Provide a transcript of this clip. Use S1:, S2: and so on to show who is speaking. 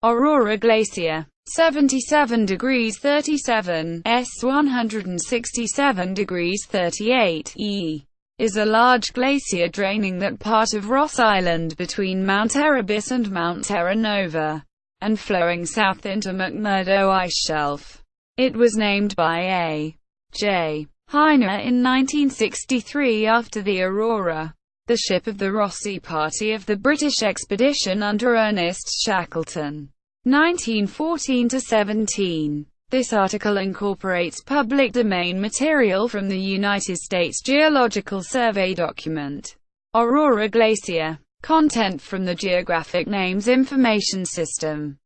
S1: Aurora Glacier, 77 degrees 37 S 167 degrees 38 E, is a large glacier draining that part of Ross Island between Mount Erebus and Mount Terra Nova, and flowing south into McMurdo Ice Shelf. It was named by A. J. Heine in 1963 after the Aurora, the ship of the Ross-Sea Party of the British expedition under Ernest Shackleton, 1914–17. This article incorporates public domain material from the United States Geological Survey document. Aurora Glacier. Content from the Geographic Names Information System.